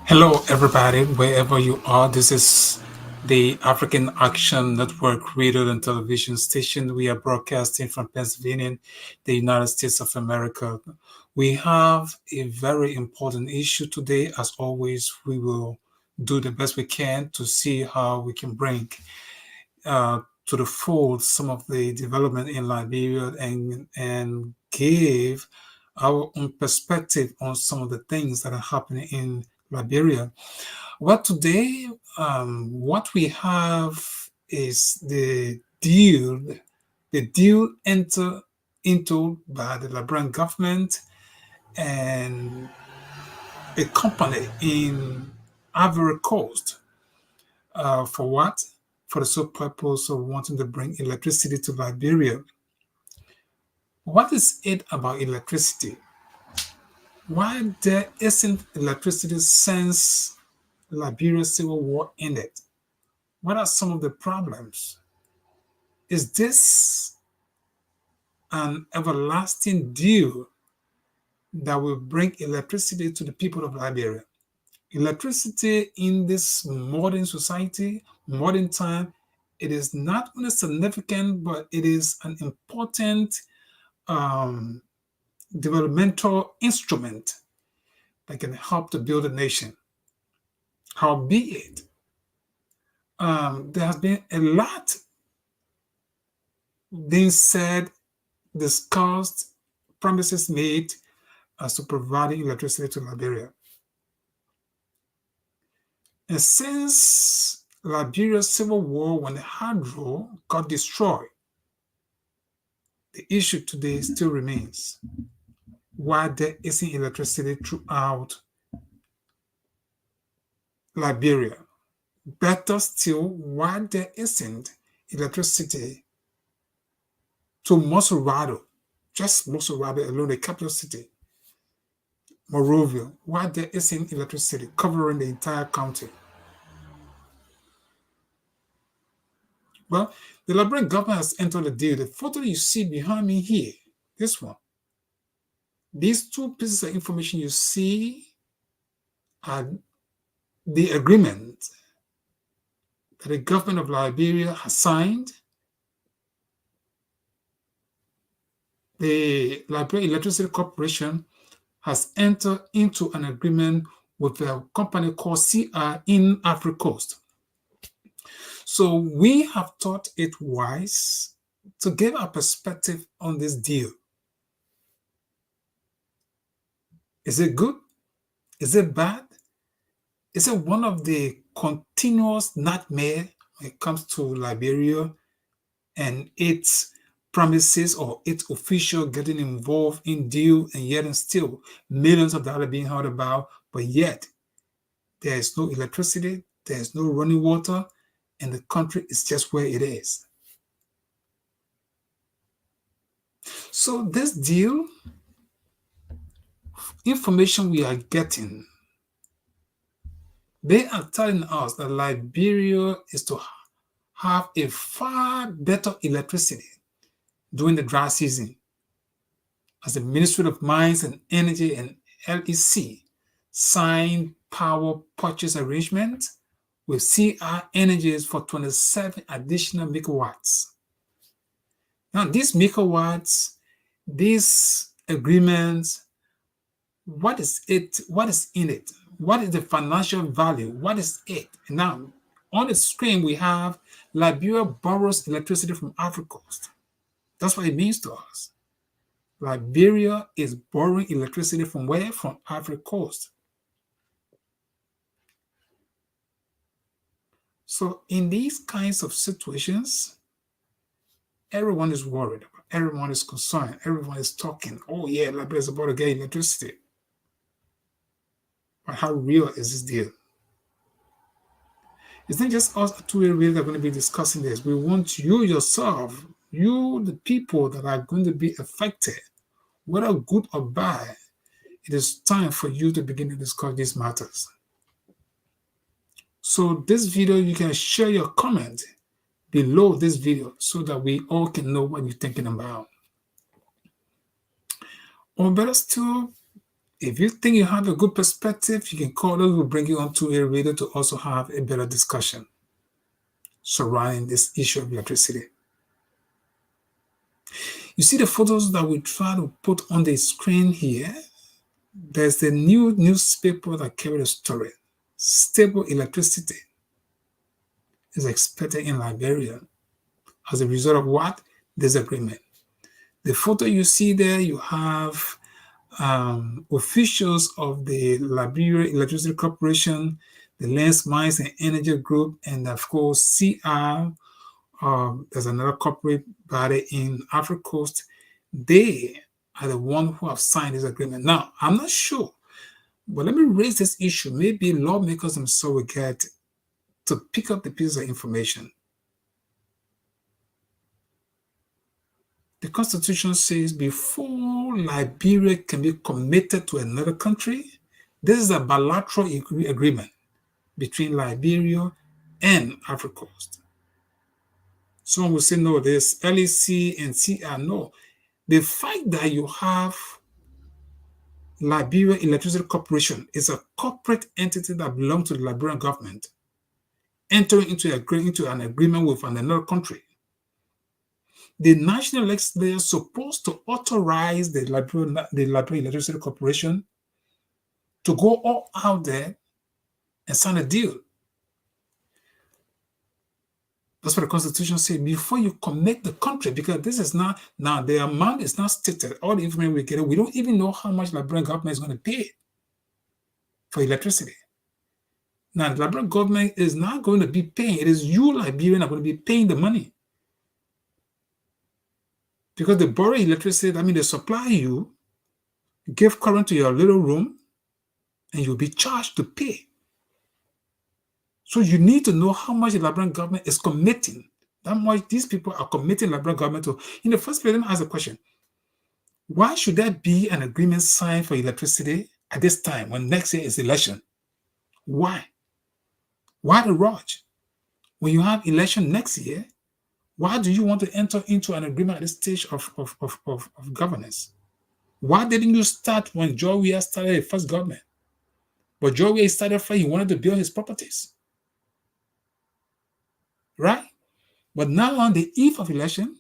Hello, everybody, wherever you are. This is the African Action Network radio and television station. We are broadcasting from Pennsylvania, the United States of America. We have a very important issue today. As always, we will do the best we can to see how we can bring to the fold some of the development in Liberia and give our own perspective on some of the things that are happening in Liberia. Well, today, what we have is the deal entered into by the Liberian government and a company in Ivory Coast. For what? For the sole purpose of wanting to bring electricity to Liberia. What is it about electricity? Why there isn't electricity since Liberia's civil war ended? What are some of the problems? Is this an everlasting deal that will bring electricity to the people of Liberia? Electricity in this modern society, modern time, it is not only significant, but it is an important um, developmental instrument that can help to build a nation. Howbeit, there has been a lot being said, discussed, promises made as to providing electricity to Liberia. And since Liberia's civil war, when the hydro got destroyed, the issue today still remains why there isn't electricity throughout Liberia. Better still, why there isn't electricity to Mosurado, just Mosurado alone, the capital city, Monrovia, why there isn't electricity covering the entire county. Well, the Liberian government has entered the deal. The photo you see behind me here, this one, these two pieces of information you see are the agreement that the government of Liberia has signed. The Liberia Electricity Corporation has entered into an agreement with a company called CR in Ivory Coast. So we have thought it wise to give our perspective on this deal. Is it good? Is it bad? Is it one of the continuous nightmare when it comes to Liberia and its promises or its official getting involved in deal, and yet and still millions of dollars being heard about, but yet there is no electricity, there is no running water, and the country is just where it is. So this deal, information we are getting, they are telling us that Liberia is to have a far better electricity during the dry season, as the Ministry of Mines and Energy and LEC signed power purchase arrangement with CR Energies for 27 additional megawatts. Now, these megawatts, these agreements, what is it? What is in it? What is the financial value? What is it? Now, on the screen, we have Liberia borrows electricity from Ivory Coast. That's what it means to us. Liberia is borrowing electricity from where? From Ivory Coast. So in these kinds of situations, everyone is worried, everyone is concerned, everyone is talking, oh yeah, Liberia is about to get electricity. But how real is this deal? It's not just us two really that are going to be discussing this. We want you yourself, you, the people that are going to be affected, whether good or bad. It is time for you to begin to discuss these matters. So this video, you can share your comment below this video so that we all can know what you're thinking about. Or better still, If you think you have a good perspective, you can call us. We'll bring you onto a radio to also have a better discussion surrounding this issue of electricity. You see the photos that we try to put on the screen here? There's the new newspaper that carried a story. Stable electricity is expected in Liberia as a result of what? Disagreement. The photo you see there, you have officials of the Liberia Electricity Corporation, the Lands, Mines, and Energy Group, and of course, CR. There's another corporate body in Ivory Coast. They are the ones who have signed this agreement. Now, I'm not sure, but let me raise this issue. Maybe lawmakers themselves will get to pick up the pieces of information. The Constitution says before Liberia can be committed to another country, this is a bilateral agreement between Liberia and Ivory Coast. Some will say, no, there's LEC and CR. No. The fact that you have Liberia Electricity Corporation is a corporate entity that belongs to the Liberian government entering into an agreement with another country. The national legislature is supposed to authorize the Liberia Electricity Corporation to go all out there and sign a deal. That's what the Constitution says before you commit the country, because this is not, now the amount is not stated. All the information we get, we don't even know how much the Liberian government is going to pay for electricity. Now, the Liberian government is not going to be paying. It is you, Liberian, are going to be paying the money. Because they borrow electricity, that means they supply you, give current to your little room, and you'll be charged to pay. So you need to know how much the Liberian government is committing, how much these people are committing the Liberian government to. In the first place, let me ask a question. Why should there be an agreement signed for electricity at this time when next year is election? Why? Why the rush? When you have election next year, why do you want to enter into an agreement at this stage of governance? Why didn't you start when George Weah started the first government? But George Weah started first, he wanted to build his properties. Right? But now on the eve of election,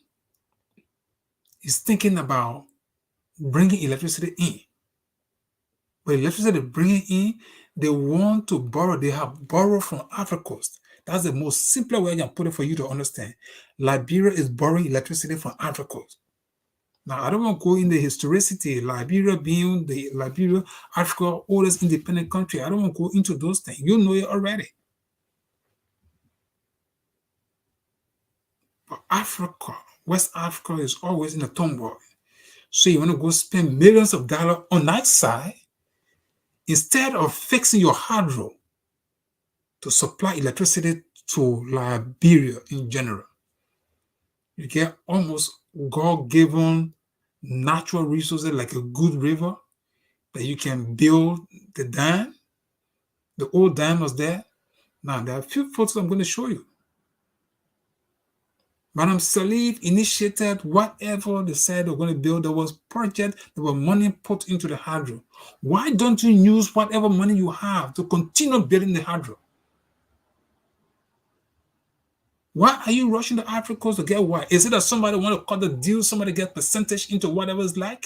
he's thinking about bringing electricity in. But electricity bringing in, they want to borrow. They have borrowed from Ivory Coast. That's the most simple way I can put it for you to understand. Liberia is borrowing electricity from Ivory Coast. Now, I don't want to go in the historicity, Liberia being the Liberia, Africa, oldest independent country. I don't want to go into those things. You know it already. But Africa, West Africa is always in a turmoil. So you want to go spend millions of dollars on that side instead of fixing your hydro to supply electricity to Liberia in general. You get almost God-given natural resources like a good river that you can build the dam. The old dam was there. Now, there are a few photos I'm going to show you. Madam Sirleaf initiated whatever they said they were going to build. There was project, there was money put into the hydro. Why don't you use whatever money you have to continue building the hydro? Why are you rushing the Ivory Coast to get what? Is it that somebody want to cut the deal, somebody get percentage into whatever it's like?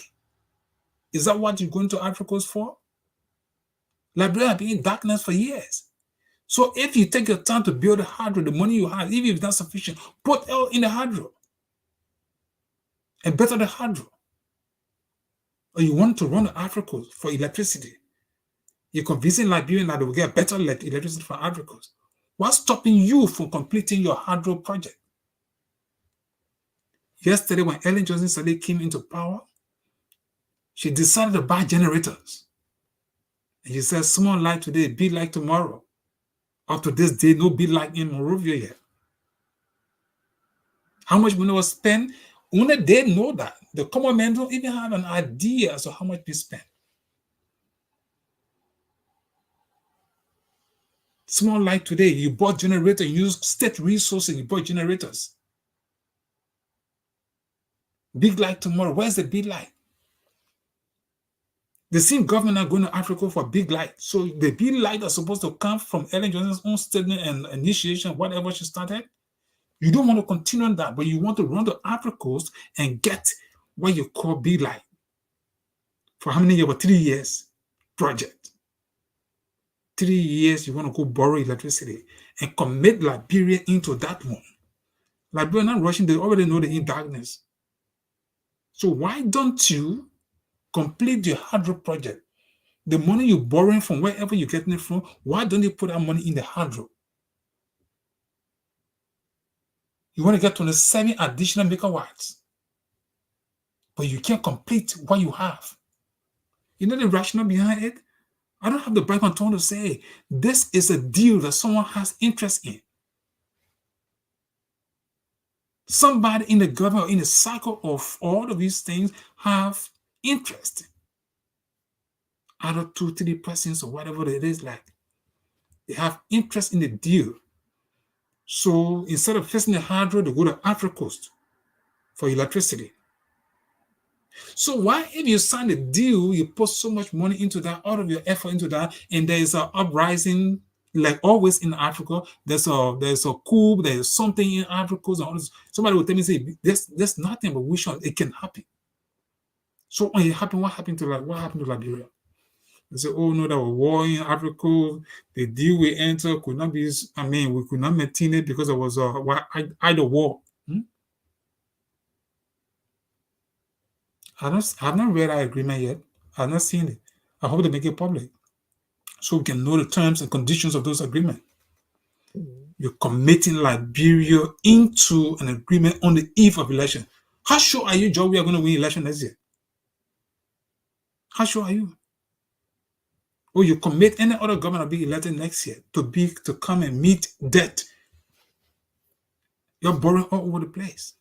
Is that what you're going to Ivory Coast for? Liberia has been in darkness for years. So if you take your time to build a hydro, the money you have, even if it's not sufficient, put oil in the hydro and better the hydro. Or you want to run the Ivory Coast for electricity. You're convincing Liberians that they will get better electricity from Ivory Coast. What's stopping you from completing your hydro project? Yesterday, when Ellen Johnson Sirleaf came into power, she decided to buy generators. And she said, small light today, big light tomorrow. Up to this day, no big light in Monrovia yet. How much money was spent? Only they know that. The common man don't even have an idea as to how much we spent. Small light today, you bought generator, you use state resources, you bought generators. Big light tomorrow, where's the big light? The same government are going to Africa for big light. So the big light are supposed to come from Ellen Johnson's own statement and initiation, whatever she started. You don't want to continue on that, but you want to run to Ivory Coast and get what you call big light. For how many years? For 3 years project. 3 years, you want to go borrow electricity and commit Liberia into that one. Liberia not rushing, they already know they're in darkness. So why don't you complete your hydro project? The money you're borrowing from wherever you're getting it from, why don't you put that money in the hydro? You want to get 27 additional megawatts, but you can't complete what you have. You know the rationale behind it? I don't have the Bible and tone to say this is a deal that someone has interest in. Somebody in the government or in the cycle of all of these things have interest. Out of 2-3 persons or whatever it is like. They have interest in the deal. So instead of facing the hydro, they go to Ivory Coast for electricity. So why, if you sign a deal, you put so much money into that, all of your effort into that, and there is an uprising, like always in Africa, there's a coup, there's something in Ivory Coast, and all this. Somebody will tell me, say, there's nothing but wish on it can happen. So when it happened, what happened to Liberia? They say, oh no, there was war in Africa. The deal we entered could not be, we could not maintain it because there was either war. I've not read that agreement yet. I've not seen it. I hope they make it public so we can know the terms and conditions of those agreements. You're committing Liberia into an agreement on the eve of election. How sure are you, George, we are going to win election next year? How sure are you? Or you commit any other government to be elected next year to come and meet debt. You're borrowing all over the place.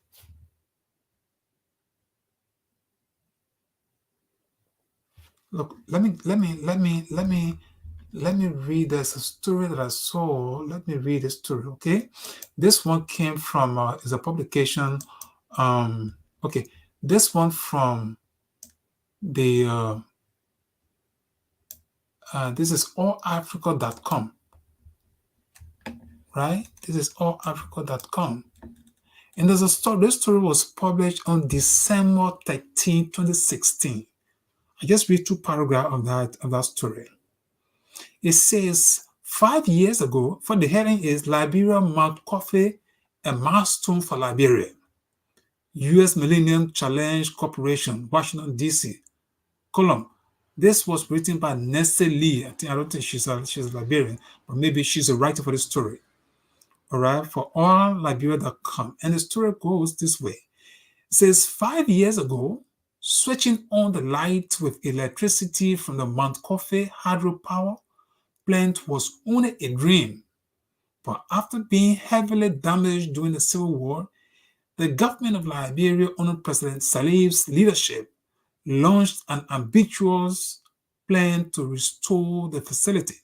Look, let me read. There's a story that I saw. Let me read the story, okay? This one came from is a publication. Okay, this one from the this is allafrica.com, right? This is allafrica.com. And there's a story. This story was published on December 13, 2016. I just read 2 paragraphs of that story. It says 5 years ago, for the heading is Liberia Mount Coffee, a milestone for Liberia. U.S. Millennium Challenge Corporation, Washington, D.C. Column. This was written by Nestle Lee. I don't think she's a Liberian, but maybe she's a writer for the story. All right, for allliberia.com. And the story goes this way. It says 5 years ago, switching on the light with electricity from the Mount Coffee hydropower plant was only a dream. But after being heavily damaged during the Civil War, the government of Liberia, under President Sirleaf's leadership, launched an ambitious plan to restore the facility.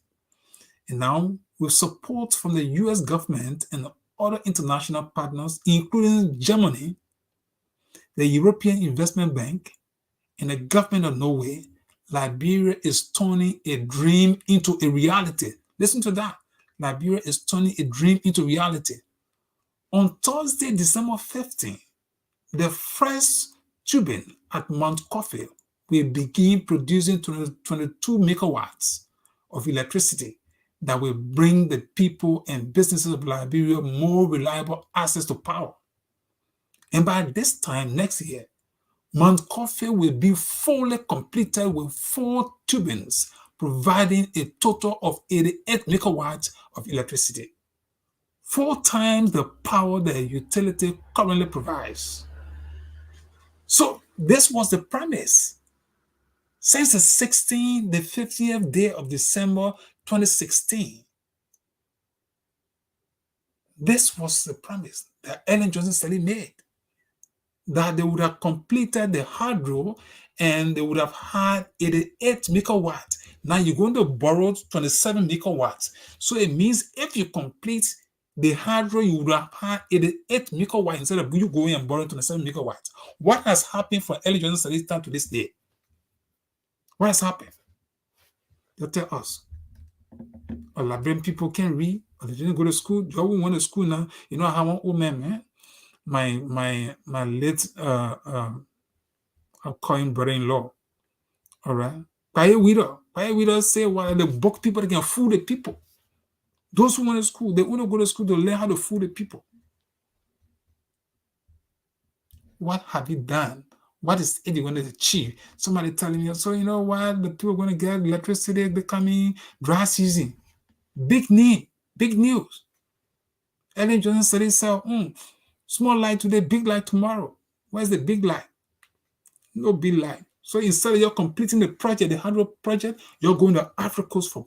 And now, with support from the US government and other international partners, including Germany, the European Investment Bank, and the government of Norway, Liberia is turning a dream into a reality. Listen to that. Liberia is turning a dream into reality. On Thursday, December 15, the first turbine at Mount Coffee will begin producing 22 megawatts of electricity that will bring the people and businesses of Liberia more reliable access to power. And by this time next year, Mount Coffee will be fully completed with 4 turbines, providing a total of 88 megawatts of electricity, 4 times the power the utility currently provides. So this was the premise. Since the 50th day of December 2016, this was the promise that Ellen Johnson Sirleaf made, that they would have completed the hydro and they would have had 88 megawatts. Now you're going to borrow 27 megawatts. So it means if you complete the hydro, you would have had 88 megawatts instead of you going and borrowing 27 megawatts. What has happened from Ellen Johnson Sirleaf's time to this day? What has happened? They'll tell us. Or Liberian people can't read, or they didn't go to school. They all went to school now. You know how one old man, my late I'll call him brother-in-law. All right. Quiet with us say what the book people that can fool the people. Those who went to school, they want to go to school to learn how to fool the people. What have you done? What is it going to achieve? Somebody telling me, so you know what? The people are going to get electricity, they coming dry season. Big need, big news. Ellen Johnson said himself, small light today, big light tomorrow. Where's the big light? No big light. So instead of you're completing the project, the 100 project, you're going to Ivory Coast for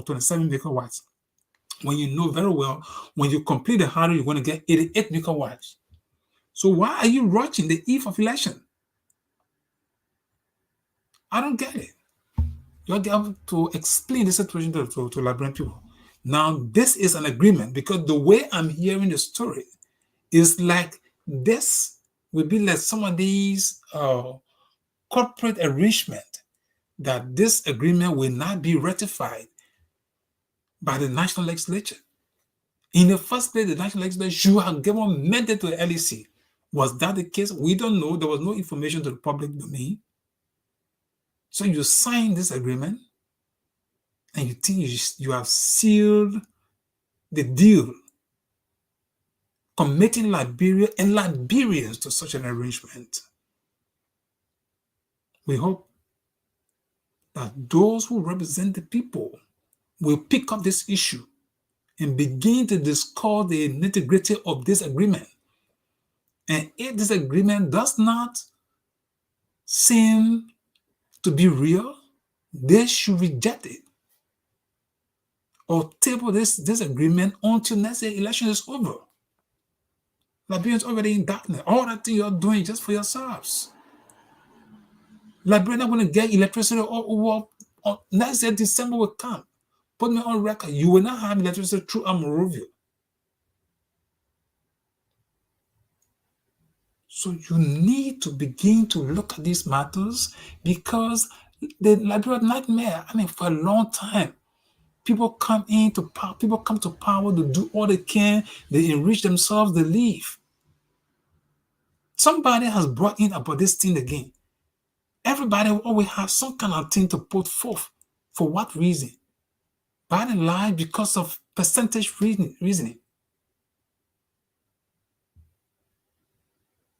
27 megawatts. When you know very well, when you complete the 100, you're going to get 88 megawatts. So why are you rushing the eve of election? I don't get it. You have to explain the situation to Liberian people. Now, this is an agreement because the way I'm hearing the story is like this will be like some of these corporate arrangement that this agreement will not be ratified by the national legislature. In the first place, the national legislature should have given mandate to the LEC. Was that the case? We don't know. There was no information to the public domain. So you sign this agreement and you think you have sealed the deal, committing Liberia and Liberians to such an arrangement. We hope that those who represent the people will pick up this issue and begin to discuss the nitty-gritty of this agreement. And if this agreement does not seem to be real, they should reject it or table this agreement until next year election is over. Liberians already in darkness. All that thing you're doing just for yourselves. Liberians are going to get electricity all over. Next year, December will come. Put me on record. You will not have electricity through Monrovia. So you need to begin to look at these matters because the Liberian nightmare, for a long time, people come to power to do all they can, they enrich themselves, they leave. Somebody has brought in about this thing again. Everybody will always have some kind of thing to put forth. For what reason? By and large, because of percentage reasoning.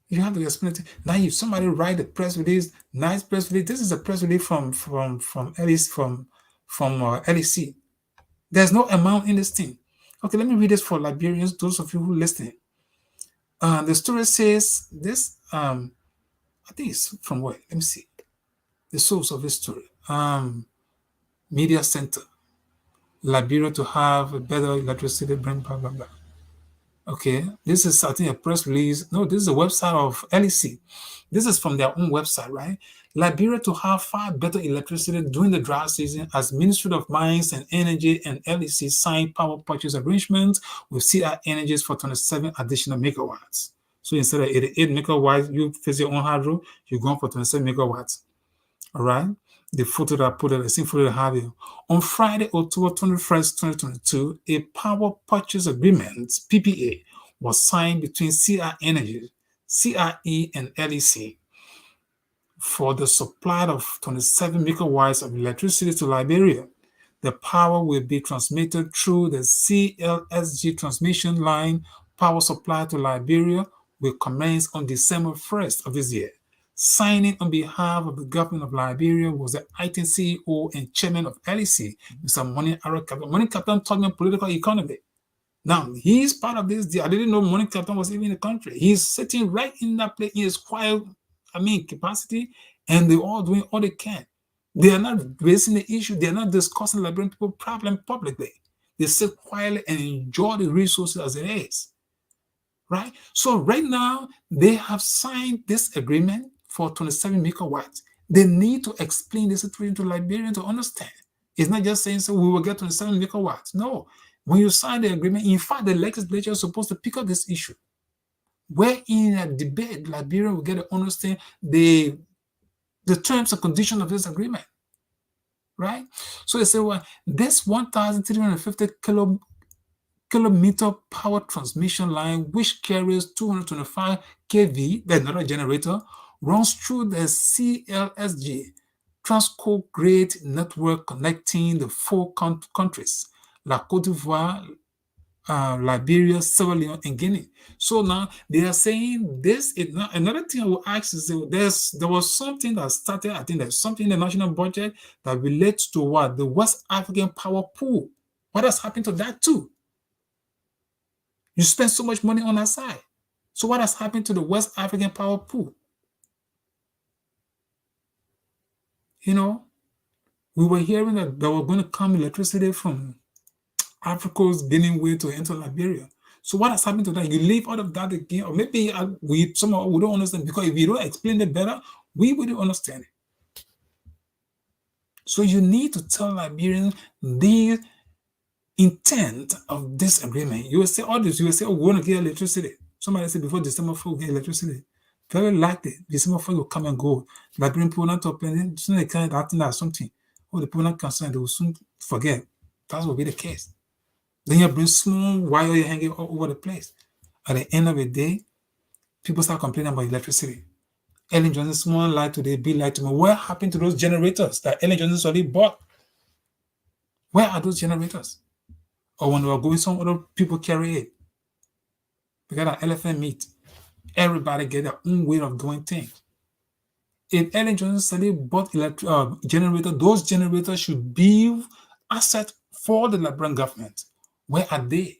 You have to explain it. Now, if somebody write a press release, nice press release, this is a press release from LEC. There's no amount in this thing. Okay, let me read this for Liberians, those of you who are listening. The story says this, I think it's from where? Let me see. The source of this story. Media Center. Liberia to have a better electricity, blah, blah, blah, blah. Okay, this is, I think, a press release. No, this is a website of LEC. This is from their own website, right? Liberia to have far better electricity during the dry season as Ministry of Mines and Energy and LEC signed power purchase arrangements with CI Energies for 27 additional megawatts. So instead of 88 megawatts, you face your own hydro, you're going for 27 megawatts. All right? The photo that I put it, the same photo that I have here. On Friday, October 21st, 2022, a power purchase agreement, PPA, was signed between CI Energy, CIE, and LEC for the supply of 27 megawatts of electricity to Liberia. The power will be transmitted through the CLSG transmission line. Power supply to Liberia will commence on December 1st of this year. Signing on behalf of the government of Liberia was the acting CEO and chairman of LEC, Mr. Money Captain. Money Captain taught me political economy. Now, he's part of this deal. I didn't know Money Captain was even in the country. He's sitting right in that place in his quiet, capacity, and they're all doing all they can. They are not raising the issue. They are not discussing Liberian people problem publicly. They sit quietly and enjoy the resources as it is. Right? So right now, they have signed this agreement for 27 megawatts. They need to explain the situation to Liberians to understand. It's not just saying, so we will get 27 megawatts. No. When you sign the agreement, in fact, the legislature is supposed to pick up this issue. Where in a debate, Liberia will get to understand the the terms and conditions of this agreement, right? So they say, well, this 1,350 kilometer power transmission line, which carries 225 kV, that's another generator, runs through the CLSG Transco grade network connecting the four countries, La Cote d'Ivoire, Liberia, Sierra Leone, and Guinea. So now they are saying this is not another thing I will ask is there was something that started, I think there's something in the national budget that relates to what? The West African power pool. What has happened to that too? You spend so much money on that side. So what has happened to the West African power pool? You know, we were hearing that there were going to come electricity from Africa's Guinea way to enter Liberia. So what has happened to that? You leave out of that again, or maybe we somehow we don't understand, because if you don't explain it better, we wouldn't understand it. So you need to tell Liberians the intent of this agreement. You will say all this. You will say, "Oh, we want to get electricity." Somebody said before December 4th, we'll get electricity. Very likely, December 4th will come and go. Liberian people not open. Soon they kind of acting as something. Oh, the people not concerned. They will soon forget. That will be the case. Then you bring small wire you're hanging all over the place. At the end of the day, people start complaining about electricity. Ellen Johnson, small light today, big light tomorrow. What happened to those generators that Ellen Johnson already bought? Where are those generators? Or when we are going, some other people carry it. We got an elephant meat. Everybody get their own way of doing things. If Ellen Johnson suddenly bought generator, those generators should be asset for the Liberian government. Where are they?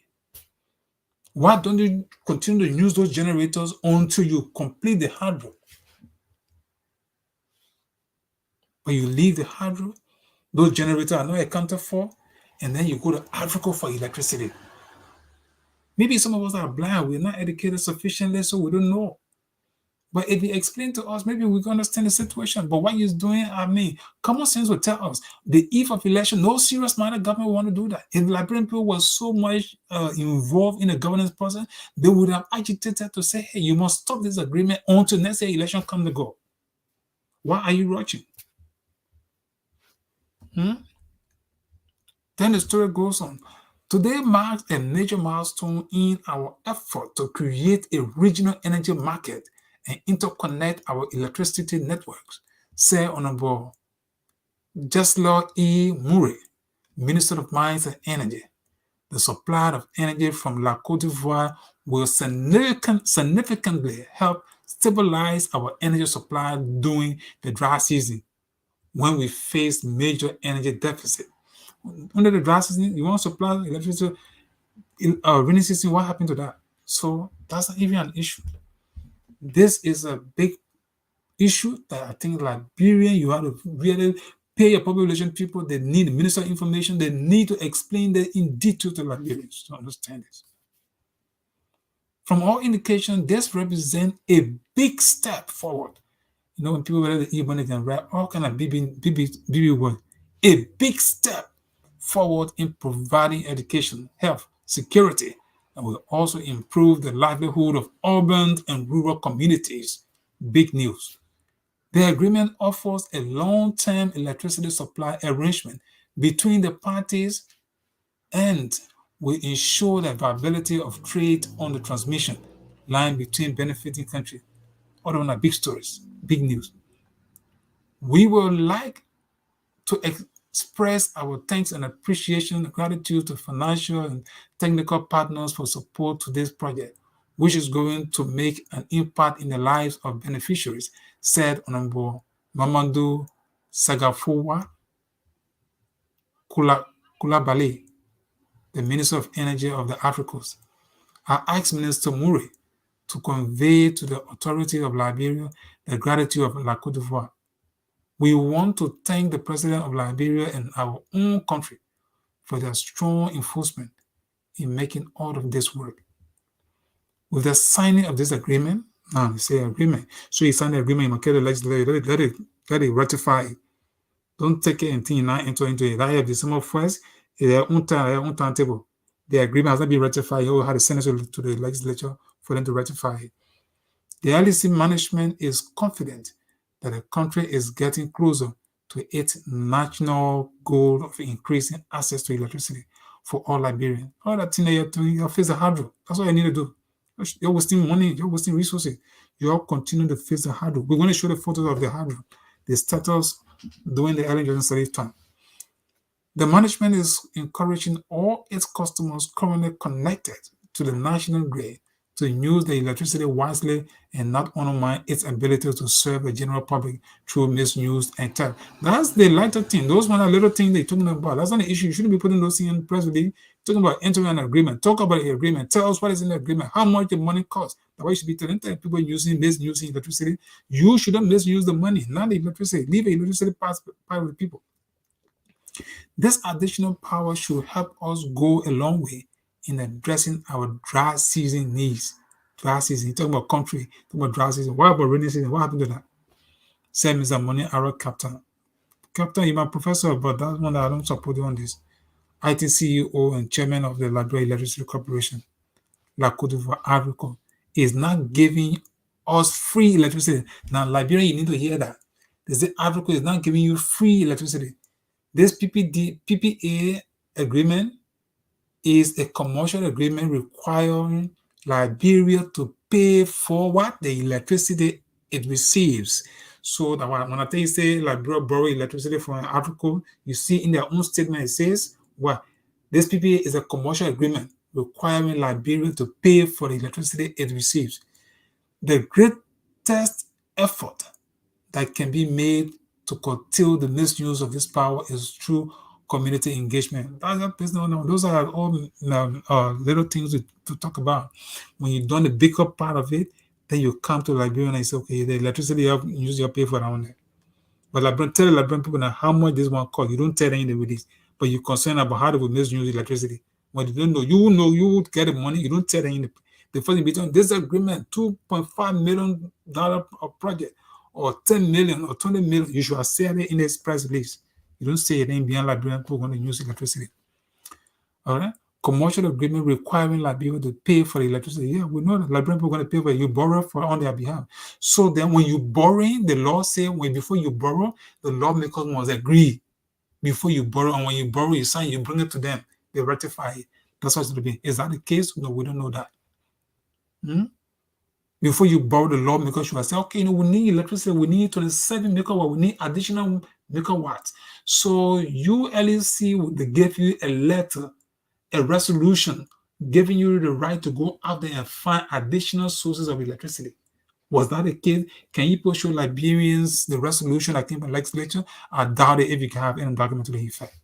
Why don't you continue to use those generators until you complete the hydro? But you leave the hydro, those generators are not accounted for, and then you go to Africa for electricity. Maybe some of us are blind, we're not educated sufficiently, so we don't know. But if you explain to us, maybe we can understand the situation. But what he's doing, I mean, common sense will tell us the eve of election, no serious minded government will want to do that. If Liberian people were so much involved in the governance process, they would have agitated to say, hey, you must stop this agreement until next year election comes to go. Why are you rushing? Then the story goes on. Today marks a major milestone in our effort to create a regional energy market and interconnect our electricity networks, said Honorable Jesler E. Murray, Minister of Mines and Energy. The supply of energy from La Cote d'Ivoire will significantly help stabilize our energy supply during the dry season when we face major energy deficit. Under the dry season, you want to supply electricity in rainy season, what happened to that? So that's not even an issue. This is a big issue that I think Liberian, you have to really pay your public relations people. They need minister information. They need to explain that in detail to Liberians to understand this. From all indications, this represents a big step forward. You know, when people read the e-money can write all kind of BB words. A big step forward in providing education, health, security, and will also improve the livelihood of urban and rural communities. Big news. The agreement offers a long-term electricity supply arrangement between the parties and will ensure the viability of trade on the transmission line between benefiting countries. Other one are big stories, big news. We would like to express our thanks and appreciation and gratitude to financial and technical partners for support to this project, which is going to make an impact in the lives of beneficiaries, said Honorable Mamadou Sagafowa Kulabale, the Minister of Energy of the Ivory Coast. I asked Minister Murray to convey to the authority of Liberia the gratitude of La Cote d'Ivoire. We want to thank the President of Liberia and our own country for their strong enforcement in making all of this work. With the signing of this agreement, now you say agreement, so you sign the agreement, you must get the legislature, let it ratify it. Don't take it and not enter into it. That have December 1st, their own timetable. The agreement has not been ratified. You have to send it to the legislature for them to ratify it. The LEC management is confident that the country is getting closer to its national goal of increasing access to electricity for all Liberians. All that thing that you're doing, you face the hurdle. That's all you need to do. You're wasting money, you're wasting resources. You're continuing to face the hurdle. We're going to show the photos of the hurdle, the status during the Ellen Johnson Sirleaf time. The management is encouraging all its customers currently connected to the national grid to use the electricity wisely and not undermine its ability to serve the general public through misuse and theft. That's the lighter thing. Those one are little things they're talking about. That's not the issue. You shouldn't be putting those things in press release. Talking about entering an agreement. Talk about the agreement. Tell us what is in the agreement. How much the money costs. That's why you should be telling people misusing electricity. You shouldn't misuse the money, not the electricity. Leave the electricity part with the people. This additional power should help us go a long way in addressing our dry season needs. Dry season, you talk about country, talk about dry season. What about rainy season? What happened to that? Same as the money arrow captain. Captain, you're my professor, but that's one that I don't support you on this. IT CEO and chairman of the Liberia Electricity Corporation, La Côte d'Ivoire, Ivory Coast, is not giving us free electricity. Now, Liberia, you need to hear that. They say Ivory Coast is not giving you free electricity. This PPA agreement is a commercial agreement requiring Liberia to pay for what the electricity it receives. So that when I tell you say Liberia borrow electricity from Africa, you see in their own statement it says, well, this PPA is a commercial agreement requiring Liberia to pay for the electricity it receives. The greatest effort that can be made to curtail the misuse of this power is through community engagement. Those are all little things to talk about. When you've done the bigger part of it, then you come to Liberia and you say, okay, the electricity you use your pay for around there. But tell the Liberian people now how much this one cost. You don't tell them in the release, but you're concerned about how they will misuse electricity. When you don't know, you would get the money, you don't tell them in the first between this agreement, $2.5 million project, or 10 million or 20 million, you should say it in this press release. You don't say it in beyond Liberian people going to use electricity. All right? Commercial agreement requiring Liberia to pay for the electricity. Yeah, we know that Liberian people are going to pay for it. You borrow for on their behalf. So then when you borrowing, the law say before you borrow, the lawmakers must agree before you borrow. And when you borrow, you sign, you bring it to them. They ratify it. That's what it's going to be. Is that the case? No, we don't know that. Before you borrow, the lawmakers should say, okay, we need electricity. We need 27 megawatts. We need additional megawatts. So LEC, they give you a letter, a resolution giving you the right to go out there and find additional sources of electricity. Was that the case? Can you show Liberians the resolution that came from legislature? I doubt it if you can have any document to the effect.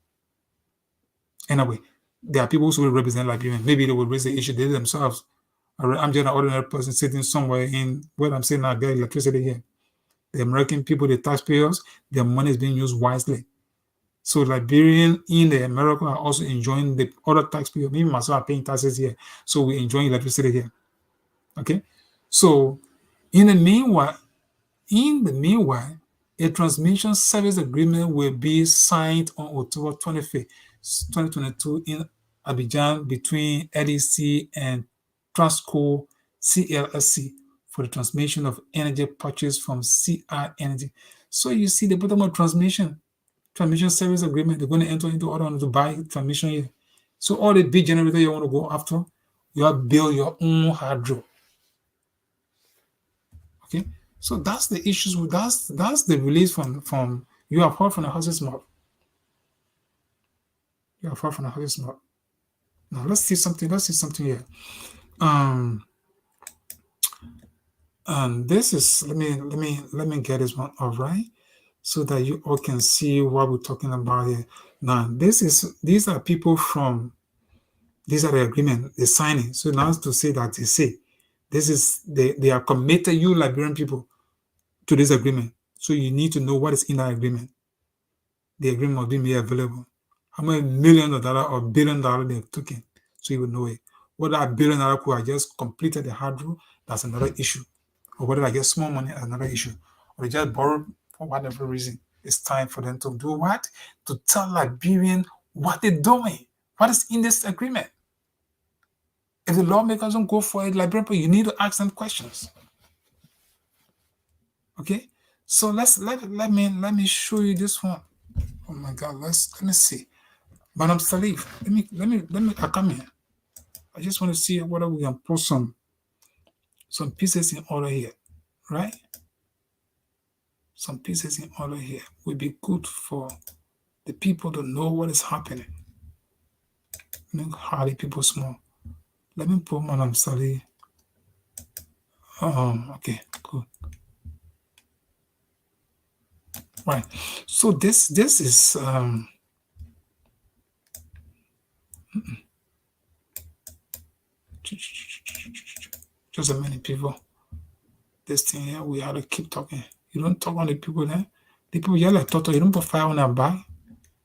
Anyway, there are people who will represent Liberians. Maybe they will raise the issue they themselves. I'm just an ordinary person sitting somewhere in where I'm saying I get electricity here. The American people, the taxpayers, their money is being used wisely. So Liberians in America are also enjoying the other taxpayers. Me myself are paying taxes here. So we're enjoying electricity here. Okay. So in the meanwhile, a transmission service agreement will be signed on October 25th, 2022 in Abidjan between LEC and Transco CLSC for the transmission of energy purchased from CR Energy. So you see the bottom of transmission service agreement, they're going to enter into order to buy transmission here. So all the big generators you want to go after, you have to build your own hydro. Okay, so that's the issues with that's the release from you have heard from the horse's mouth. You have heard from the horse's mouth. Now let's see something here. This is let me get this one all right, so that you all can see what we're talking about here. Now these are people from these are the agreement they're signing. So now to say that they say this is they are committed, you Liberian people, to this agreement. So you need to know what is in that agreement. The agreement must be made available. How many millions of dollars or billion dollars they've taken, so you will know it. Whether a billion dollars could have just completed the hydro, that's another issue. Or whether I get small money, another issue. Or they just borrow for whatever reason. It's time for them to do what? To tell Liberian what they're doing. What is in this agreement? If the lawmakers don't go for it, Liberian people, you need to ask them questions. Okay? So let me show you this one. Oh my God, let me see. Madam Sirleaf, let me I come here. I just want to see whether we can put some pieces in order here, right? Some pieces in order here will be good for the people to know what is happening. Make hardy people small. Let me put Madam Sirleaf. Okay, good. Right. So this is just a minute, people. This thing here, we have to keep talking. You don't talk on the people there. The people here like Toto, you don't put fire on their back.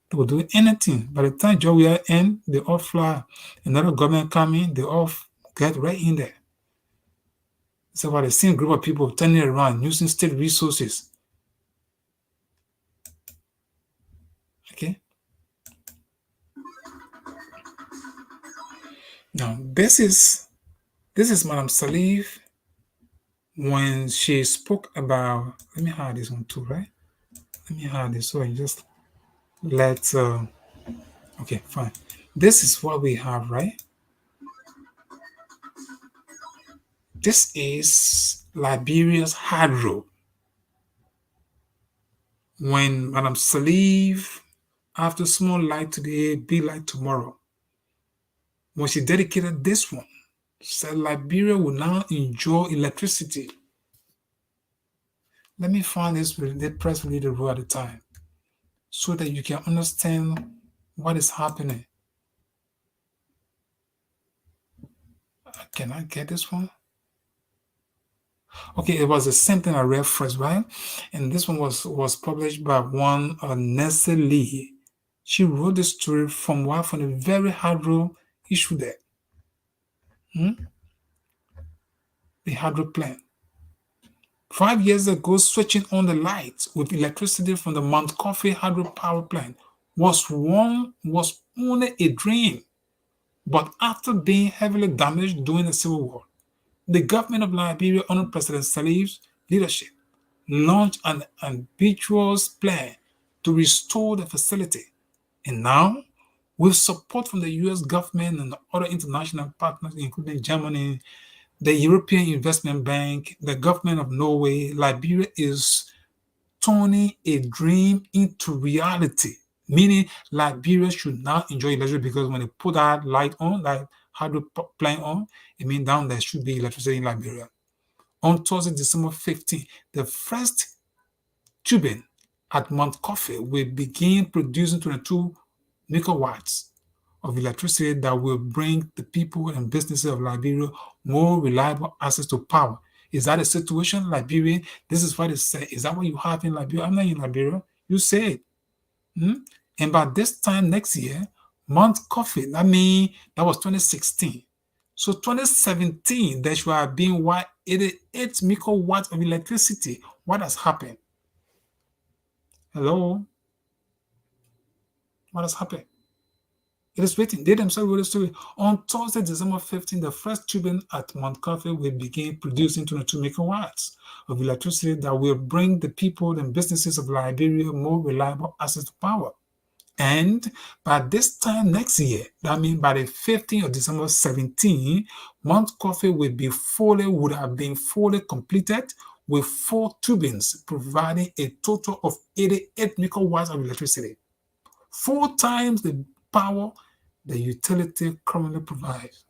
They will do anything. By the time George Weah end, they all fly. Another government come in, they all get right in there. It's about the same group of people turning around using state resources. Okay. Now this is Madam Sirleaf when she spoke about. Let me hide this one too, right? Let me hide this so I just let. Okay, fine. This is what we have, right? This is Liberia's hard road. When Madam Sirleaf, after small light today, big light tomorrow, when she dedicated this one, said Liberia will now enjoy electricity. Let me find this press release at the time so that you can understand what is happening. Can I get this one? Okay, it was the same thing I read first, right? And this one was published by one Nancy Lee. She wrote the story from the very hard road issue there. The hydro plant. 5 years ago, switching on the lights with electricity from the Mount Coffee hydro power plant was only a dream. But after being heavily damaged during the Civil War, the government of Liberia, under President Sirleaf's leadership, launched an ambitious plan to restore the facility. And now, with support from the US government and other international partners, including Germany, the European Investment Bank, the government of Norway, Liberia is turning a dream into reality. Meaning Liberia should now enjoy electricity because when they put that light on, that hydro plant on, it means down there should be electricity in Liberia. On Thursday, December 15, the first turbine at Mount Coffee will begin producing 22 megawatts of electricity that will bring the people and businesses of Liberia more reliable access to power. Is that a situation, Liberia? This is what it said. Is that what you have in Liberia? I'm not in Liberia. You say it. And by this time next year, Mount Coffee, that was 2016. So 2017, there should have been 88 megawatts of electricity. What has happened? Hello? What has happened? It is written. They themselves wrote the story. On Thursday, December 15, the first turbine at Mount Coffee will begin producing 22 megawatts of electricity that will bring the people and businesses of Liberia more reliable access to power. And by this time next year, that means by the 15th of December 17, Mount Coffee would have been fully completed with 4 turbines providing a total of 88 megawatts of electricity. 4 times the power the utility currently provides.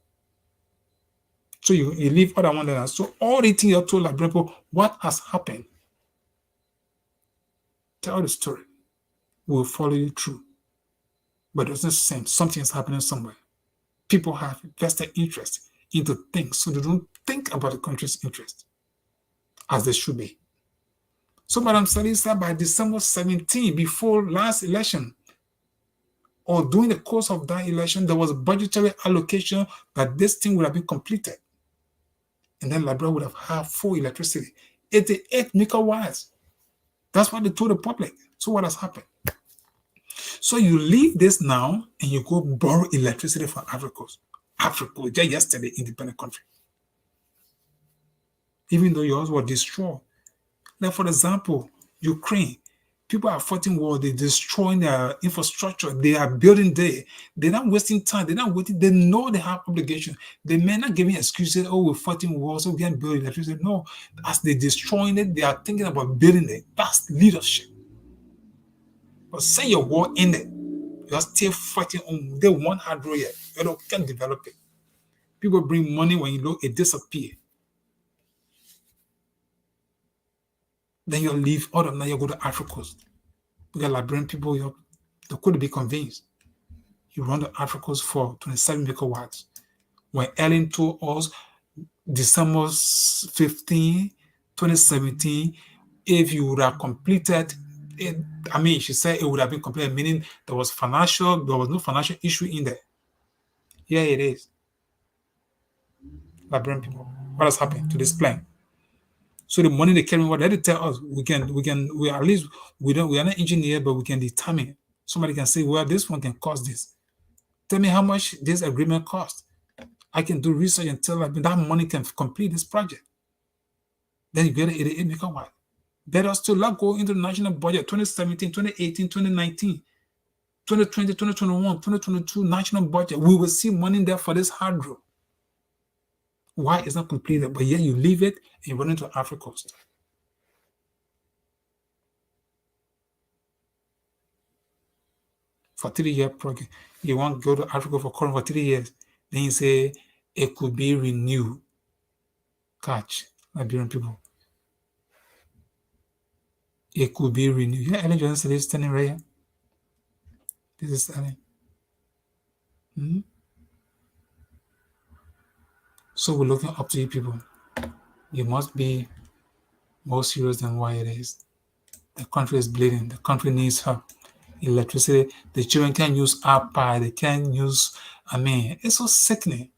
So you leave other one there. So all the things you told Liberia, what has happened? Tell the story. We'll follow you through. But it's not the same. Something is happening somewhere. People have vested interest into things, so they don't think about the country's interest as they should be. So Madam Sirleaf said by December 17, before last election, or during the course of that election, there was a budgetary allocation that this thing would have been completed. And then Liberia would have had full electricity. 88 megawatts. That's what they told the public. So what has happened? So you leave this now and you go borrow electricity from Ivory Coast. Africa, just yesterday, independent country. Even though yours was destroyed. Like for example, Ukraine. People are fighting war. They're destroying their infrastructure. They are building there. They're not wasting time. They're not waiting. They know they have obligation. They may not giving excuses. Oh, we're fighting war, so we can't build electricity. No, as they're destroying it, they are thinking about building it. That's leadership. But say your war in it, you are still fighting on. They want hardware. You can't develop it. People bring money when you look, it disappears. Then you leave out of now, you go to Ivory Coast. We got Liberian people, they could be convinced. You run the Ivory Coast for 27 megawatts. When Ellen told us December 15, 2017, if you would have completed it, she said it would have been completed, meaning there was no financial issue in there. Here it is. Liberian people, what has happened to this plan? So the money they carry, what they tell us, we at least we are not engineer, but we can determine. Somebody can say, well, this one can cost this. Tell me how much this agreement costs. I can do research and tell them that money can complete this project. Then you get 88 megawatt. Better still, let go into the national budget 2017, 2018, 2019, 2020, 2021, 2022 national budget. We will see money there for this hydro. Why it's not completed? But yet you leave it and you run into Ivory Coast. For 3-year project. You want to go to Africa for current for 3 years. Then you say it could be renewed. Catch, Liberian people. It could be renewed. Yeah, Ellen Johnson is standing right here. This is Ellen. So we're looking up to you people. You must be more serious than what it is. The country is bleeding. The country needs help. Electricity. The children can't use iPad. They can't use, it's so sickening.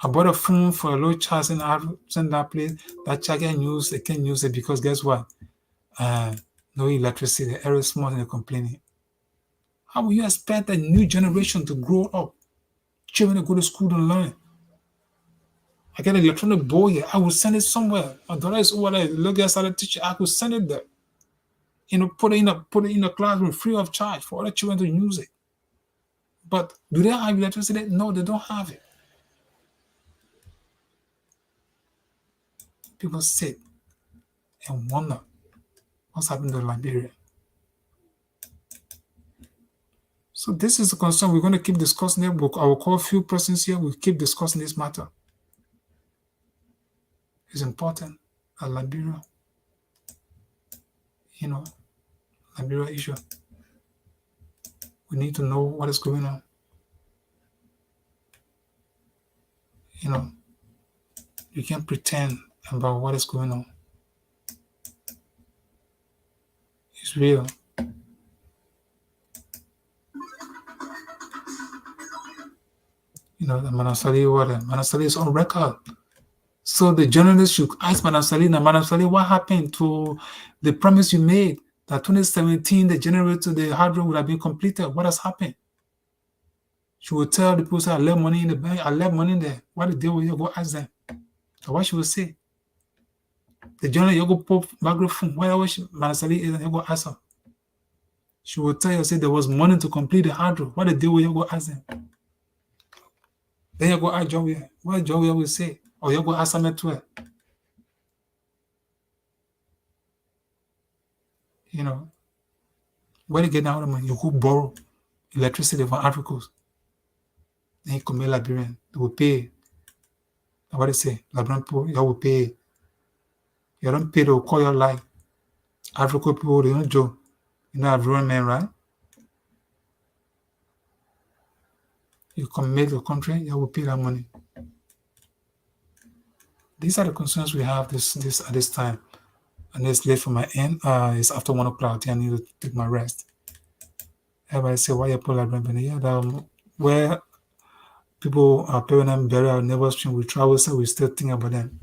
I bought a phone for a low charge in that place. That child they can't use it because guess what? No electricity. Every small and they're complaining. How will you expect a new generation to grow up? Children to go to school to learn. I get an electronic board here. I will send it somewhere. My daughter is over there. Look at the teacher. I could send it there. Put it in a classroom free of charge for other children to use it. But do they have electricity? No, they don't have it. People sit and wonder what's happening to Liberia. So this is a concern. We're going to keep discussing it. I will call a few persons here. We'll keep discussing this matter. It's important that Liberia, Liberia issue. We need to know what is going on. You can't pretend about what is going on. It's real. The Madam Sirleaf is on record. So the journalists should ask Madam Sirleaf, what happened to the promise you made that 2017 the generator, the hardware would have been completed? What has happened? She will tell the people, I left money in the bank, I left money in there. What did they will you go ask them? So what she will say? The journalist, you go pop microphone, wherever Madam Sirleaf is, you go ask her. She will tell you, say there was money to complete the hardware. What did they will you go ask them? Then you go ask George Weah. What George Weah will say? Or you go ask them to it. Where they get down the money, you go borrow electricity from Ivory Coast. Then you come here Liberian, they will pay. And what they say, Liberian people, you will pay. You don't pay, they will call your life. Ivory Coast people, they don't joke. Ivorian men, right? You come make the country, you will pay that money. These are the concerns we have this at this time. And it's late for my end. It's after 1 o'clock. I need to take my rest. Everybody say, why you pull that rent? Yeah, where people are paying them burial our neighbors stream, we travel, so we still think about them.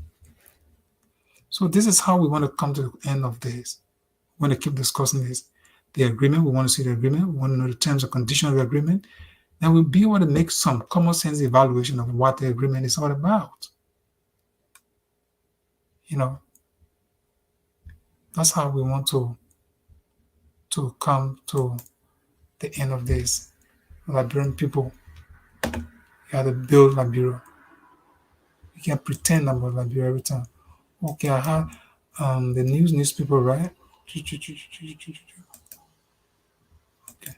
So this is how we want to come to the end of this. We want to keep discussing this. The agreement, we want to see the agreement. We want to know the terms and conditions of the agreement. Then we'll be able to make some common sense evaluation of what the agreement is all about. That's how we want to to come to the end of this. Liberian people, you have to build Liberia. You can't pretend about Liberia every time. Okay, I have the newspaper, right? Okay.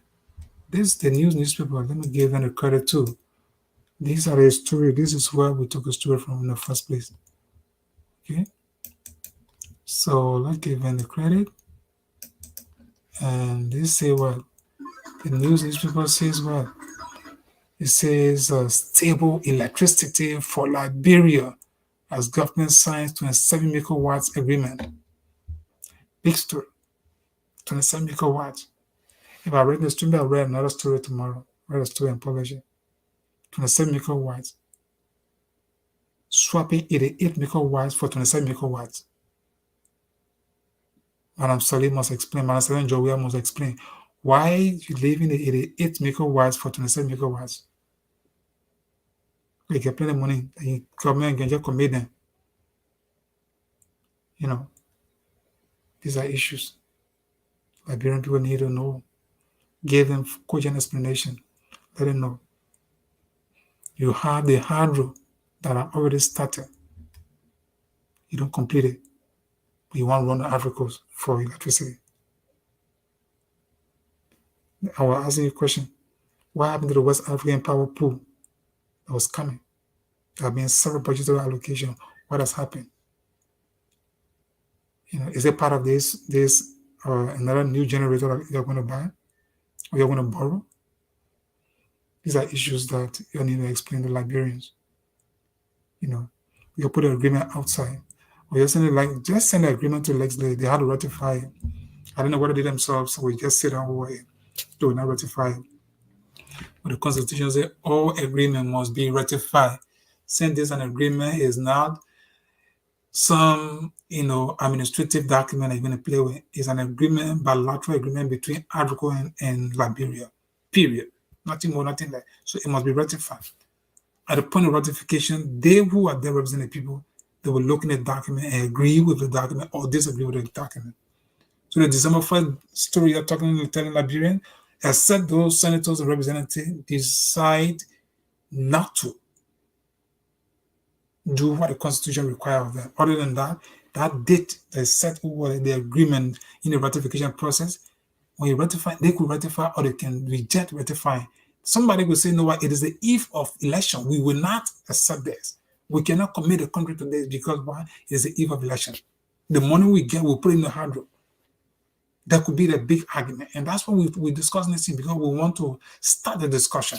This is the newspaper. Let me give them the credit too. These are the story. This is where we took a story from in the first place. Okay. So let's give them the credit. And they say what? The newspaper says what? It says stable electricity for Liberia as government signs 27 megawatts agreement. Big story. 27 megawatts. If I read the story, I'll read another story tomorrow. Read a story and publish it. 27 megawatts. Swapping 88 megawatts for 27 megawatts. Madam Sirleaf must explain, Madam Sirleaf and George Weah must explain why you leaving the 88 megawatts for 27 megawatts. You get plenty of money, the government can just commit them. You know, these are issues Liberian people need to know. Give them cogent explanation. Let them know. You have the hydro that are already started. You don't complete it. You want to run the Ivory Coast for electricity. I will ask you a question. What happened to the West African power pool that was coming? There have been several budgetary allocation. What has happened? Is it part of this another new generator that you're going to buy or you're going to borrow? These are issues that you need to explain to Liberians. You put an agreement outside, or just send an agreement to legislate. They had to ratify it. I don't know what they did themselves, so we just sit down wait. They will not ratify it. But the Constitution says all agreement must be ratified. Since this an agreement is not some administrative document that you're going to play with. It's an agreement, bilateral agreement between Ivory Coast and Liberia. Period. Nothing more, nothing less. So it must be ratified. At the point of ratification, they who are there representing people, they will look in the document and agree with the document or disagree with the document. So the December 1st story you're telling Liberian, except those senators and representatives decide not to do what the Constitution requires of them. Other than that, that date they set over the agreement in the ratification process. When you ratify, they could ratify or they can reject ratifying. Somebody will say, no, it is the eve of election. We will not accept this. We cannot commit the country to this because why? It is the eve of election. The money we get, we'll put in the hydro. That could be the big argument. And that's what we discuss next thing because we want to start the discussion.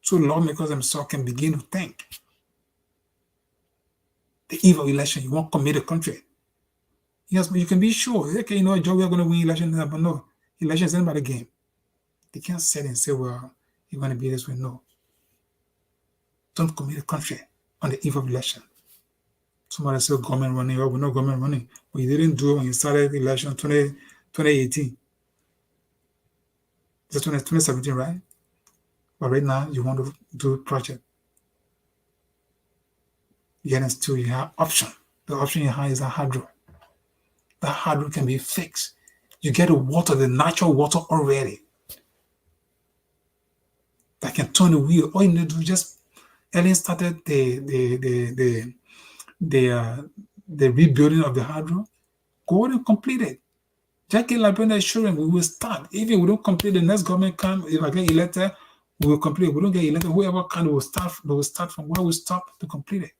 So lawmakers themselves can begin to think. The eve of election, you won't commit the country. Yes, but you can be sure. Okay, George, we are going to win election, but no, election is anybody game. They can't sit and say, well, you're going to be this way. No. Don't commit the country on the eve of election. Somebody said government running, we're not government running. But you didn't do it when you started election 2018. It's 2017, right? But right now, you want to do a project. Yet and still, you have option. The option you have is a hydro. That hydro can be fixed. You get the water, the natural water already. That can turn the wheel. All you need to do just Ellen started the rebuilding of the hydro. Go and complete it. Just get Liberia assurance we will start. Even if we don't complete, the next government come. If I get elected, we will complete. If we don't get elected, whoever can will start from where we stop to complete it.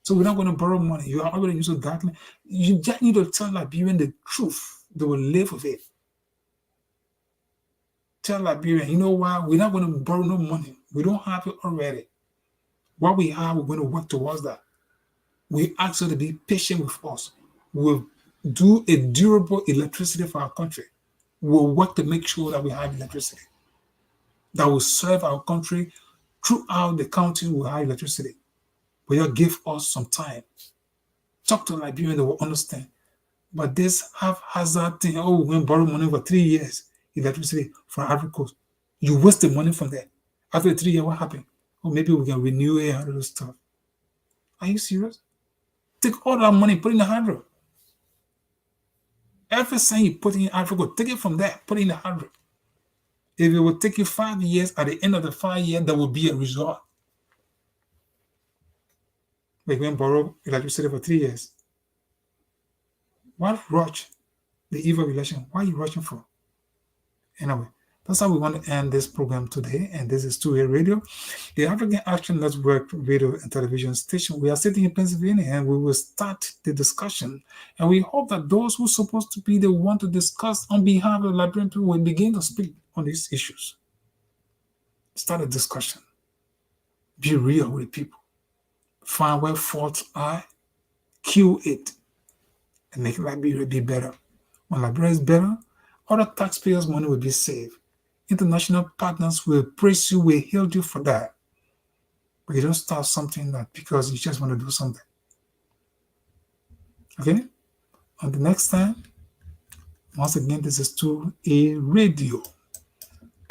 So we're not going to borrow money. You are already using document. You just need to tell Liberian the truth. They will live with it. Tell Liberian, you know what? We're not going to borrow no money. We don't have it already. What we have, we're going to work towards that. We ask you to be patient with us. We'll do a durable electricity for our country. We'll work to make sure that we have electricity that will serve our country throughout the country. We'll have electricity. But you give us some time. Talk to Liberians, they will understand. But this haphazard thing, we're going to borrow money for 3 years, electricity from Ivory Coast. You waste the money from there. After 3 years, what happened? Or maybe we can renew it and all those stuff. Are you serious? Take all that money, put it in the hydro. Every cent you put in Ivory Coast, take it from there, put it in the 100. If it will take you 5 years, at the end of the 5 years, there will be a result. But you can borrow electricity for 3 years. Why rush the evil relation? Why are you rushing for? Anyway, that's how we want to end this program today. And this is 2A Radio, the African Action Network radio and television station. We are sitting in Pennsylvania and we will start the discussion. And we hope that those who are supposed to be the one to discuss on behalf of the Liberian people will begin to speak on these issues. Start a discussion. Be real with people. Find where faults are, cue it, and make Liberia be better. When Liberia is better, other taxpayers' money will be saved. International partners will praise you, will hail you for that. But you don't start something that because you just want to do something. Okay? Until next time, once again, this is 2A Radio.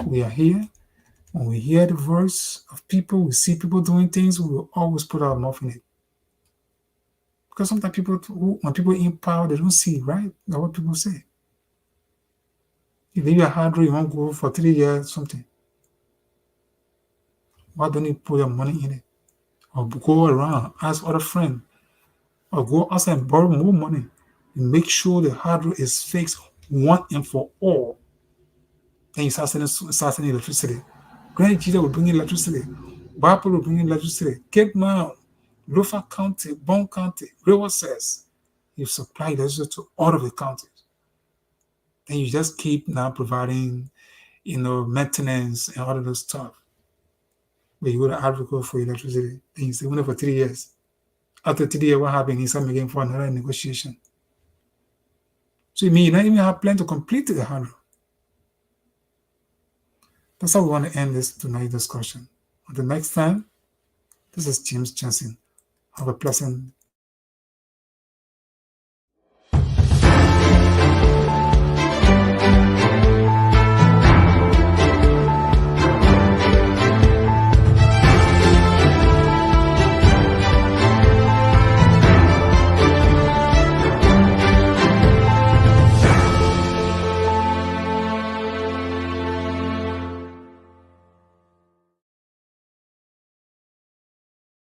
We are here. When we hear the voice of people, we see people doing things, we will always put our mouth in it. Because sometimes when people in power, they don't see it, right? That's what people say. If you are hard, you won't go for 3 years, something. Why don't you put your money in it? Or go around, ask other friends, or go outside and borrow more money. And make sure the hard road is fixed once and for all. Then you start selling electricity. Grand Nigeria will bring in electricity. Bible will bring in electricity. Cape Mount, Lofa County, Bond County, River says you supply electricity to all of the counties. Then you just keep now providing, maintenance and all of those stuff. But you go to Africa for electricity, then you stay only for 3 years. After 3 years, what happened? You start again for another negotiation. So you mean you don't even have plan to complete the 100. That's how we want to end this tonight's discussion. Until next time, this is James Jensen. Have a pleasant